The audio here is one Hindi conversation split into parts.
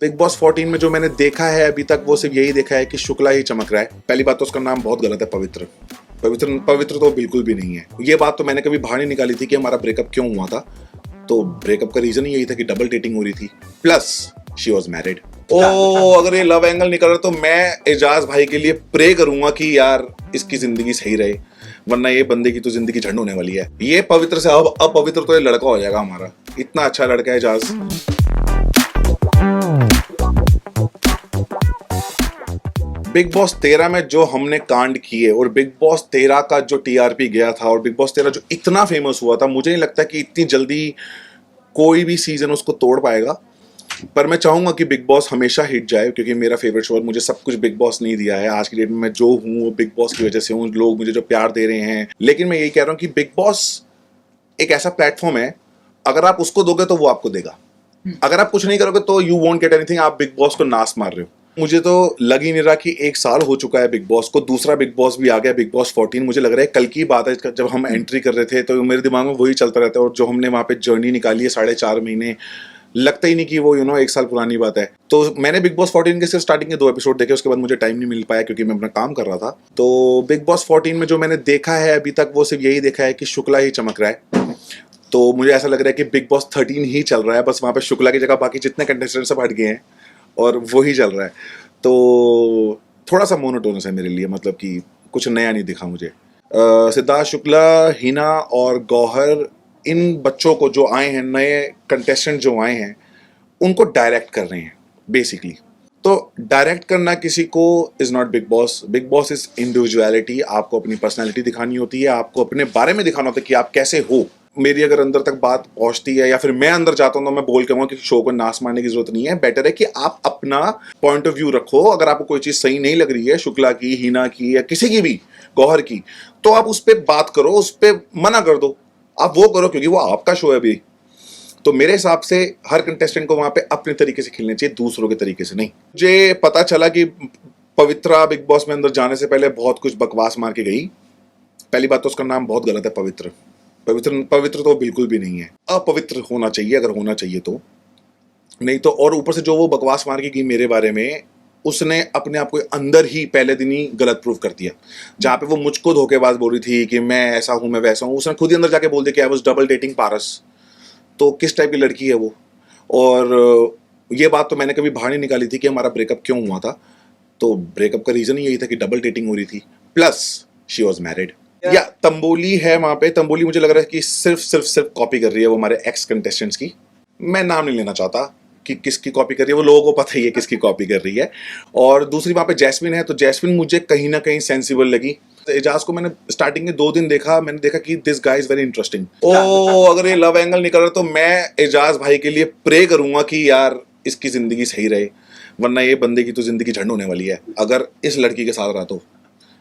बिग बॉस 14 में जो मैंने देखा है अभी तक वो सिर्फ यही देखा है कि शुक्ला ही चमक रहा है। पहली बात तो उसका नाम बहुत गलत है, पवित्र। पवित्र पवित्र तो बिल्कुल भी नहीं है। ये बात तो मैंने कभी बाहर नहीं निकाली थी कि हमारा ब्रेकअप क्यों हुआ था। तो ब्रेकअप का रीजन ही यही था कि डबल डेटिंग हो रही थी, प्लस शी वॉज मैरिड। ओ अगर ये लव एंगल निकल रहा तो मैं एजाज भाई के लिए प्रे करूंगा कि यार इसकी जिंदगी सही रहे, वरना ये बंदे की तो जिंदगी झंड होने वाली है। ये पवित्र से अब अपवित्र तो ये लड़का हो जाएगा हमारा। इतना अच्छा लड़का है एजाज। बिग बॉस 13 में जो हमने कांड किए और बिग बॉस 13 का जो टीआरपी गया था और बिग बॉस 13 जो इतना फेमस हुआ था, मुझे नहीं लगता कि इतनी जल्दी कोई भी सीजन उसको तोड़ पाएगा। पर मैं चाहूंगा कि बिग बॉस हमेशा हिट जाए, क्योंकि मेरा फेवरेट शो है। मुझे सब कुछ बिग बॉस नहीं दिया है। आज की डेट में मैं जो हूँ वो बिग बॉस की वजह से हूँ। लोग मुझे जो प्यार दे रहे हैं, लेकिन मैं यही कह रहा हूँ कि बिग बॉस एक ऐसा प्लेटफॉर्म है, अगर आप उसको दोगे तो वो आपको देगा। अगर आप कुछ नहीं करोगे तो यू वोंट गेट एनीथिंग। आप बिग बॉस को नाश मार रहे हो। मुझे तो लग ही नहीं रहा कि 1 साल हो चुका है बिग बॉस को। दूसरा बिग बॉस भी आ गया, बिग बॉस 14। मुझे लग रहा है कल की बात है। जब हम एंट्री कर रहे थे तो मेरे दिमाग में वही चलता रहता है, और जो हमने वहां पे जर्नी निकाली है 4.5 महीने, लगता ही नहीं कि वो 1 साल पुरानी बात है। तो मैंने बिग बॉस 14 के सिर्फ स्टार्टिंग के 2 एपिसोड देखे, उसके बाद मुझे टाइम नहीं मिल पाया क्योंकि मैं अपना काम कर रहा था। तो बिग बॉस 14 में जो मैंने देखा है अभी तक वो सिर्फ यही देखा है कि शुक्ला ही चमक रहा है। तो मुझे ऐसा लग रहा है कि बिग बॉस 13 ही चल रहा है, बस वहाँ पे शुक्ला की जगह बाकी जितने कंटेस्टेंट सब हट गए हैं और वो ही चल रहा है। तो थोड़ा सा मोनोटोनस है मेरे लिए, मतलब कि कुछ नया नहीं दिखा मुझे। सिद्धार्थ शुक्ला, हिना और गौहर, इन बच्चों को जो आए हैं, नए कंटेस्टेंट जो आए हैं, उनको डायरेक्ट कर रहे हैं बेसिकली। तो डायरेक्ट करना किसी को is not big boss. Big boss is individuality. आपको अपनी पर्सनैलिटी दिखानी होती है, आपको अपने बारे में दिखाना होता है कि आप कैसे हो। मेरी अगर अंदर तक बात पहुंचती है या फिर मैं अंदर जाता हूं तो मैं बोल के कहूँगा कि शो को नाश मारने की जरूरत नहीं है। बेटर है कि आप अपना पॉइंट ऑफ व्यू रखो। अगर आपको कोई चीज सही नहीं लग रही है, शुक्ला की, हिना की या किसी की भी, गौहर की, तो आप उस पर बात करो, उस पर मना कर दो। आप वो करो क्योंकि वो आपका शो है अभी। तो मेरे हिसाब से हर कंटेस्टेंट को वहां पे अपने तरीके से खेलना चाहिए, दूसरों के तरीके से नहीं। मुझे पता चला कि पवित्रा बिग बॉस में अंदर जाने से पहले बहुत कुछ बकवास मार के गई। पहली बात तो उसका नाम बहुत गलत है, पवित्र। पवित्र तो बिल्कुल भी नहीं है। अपवित्र होना चाहिए अगर होना चाहिए तो, नहीं तो। और ऊपर से जो वो बकवास मार के गई मेरे बारे में, उसने अपने आप को अंदर ही पहले दिन ही गलत प्रूव कर दिया। जहां पे वो मुझको धोखेबाज बोल रही थी कि मैं ऐसा हूं, मैं वैसा हूं, उसने खुद ही अंदर जाके बोल दिया कि आई वाज डबल डेटिंग पारस। तो किस टाइप की लड़की है वो। और ये बात तो मैंने कभी बाहर नहीं निकाली थी कि हमारा ब्रेकअप क्यों हुआ था। तो ब्रेकअप का रीजन ही यही था कि डबल डेटिंग हो रही थी, प्लस शी वॉज मैरिड। या तंबोली है वहां पे। तंबोली मुझे लग रहा है कि सिर्फ कॉपी कर रही है वो हमारे एक्स कंटेस्टेंट्स की। मैं नाम नहीं लेना चाहता कि किसकी कॉपी कर रही है, वो लोगों को पता ही है किसकी कॉपी कर रही है। और दूसरी वहां पे जैस्मिन है। तो जैस्मिन मुझे कहीं ना कहीं सेंसिबल लगी। तो एजाज को मैंने स्टार्टिंग के 2 दिन देखा, मैंने देखा कि this guy is very interesting. ओ अगर ये लव एंगल निकल रहा तो मैं एजाज भाई के लिए प्रे करूंगा कि यार इसकी जिंदगी सही रहे, वरना ये बंदे की तो जिंदगी झंड होने वाली है अगर इस लड़की के साथ रहा तो।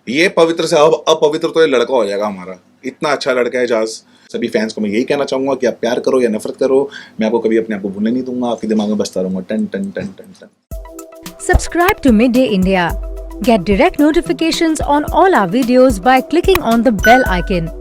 ये पवित्र से अब अपवित्र तो ये लड़का हो जाएगा हमारा। इतना अच्छा लड़का है एजाज। सभी फैंस को मैं यही कहना चाहूंगा कि आप प्यार करो या नफरत करो, मैं आपको कभी अपने आप को भूलने नहीं दूंगा। आपके दिमाग में बसता रहूंगा टन टन टन टन टन। Subscribe to Midday India. Get direct notifications on all our videos by clicking on the bell icon.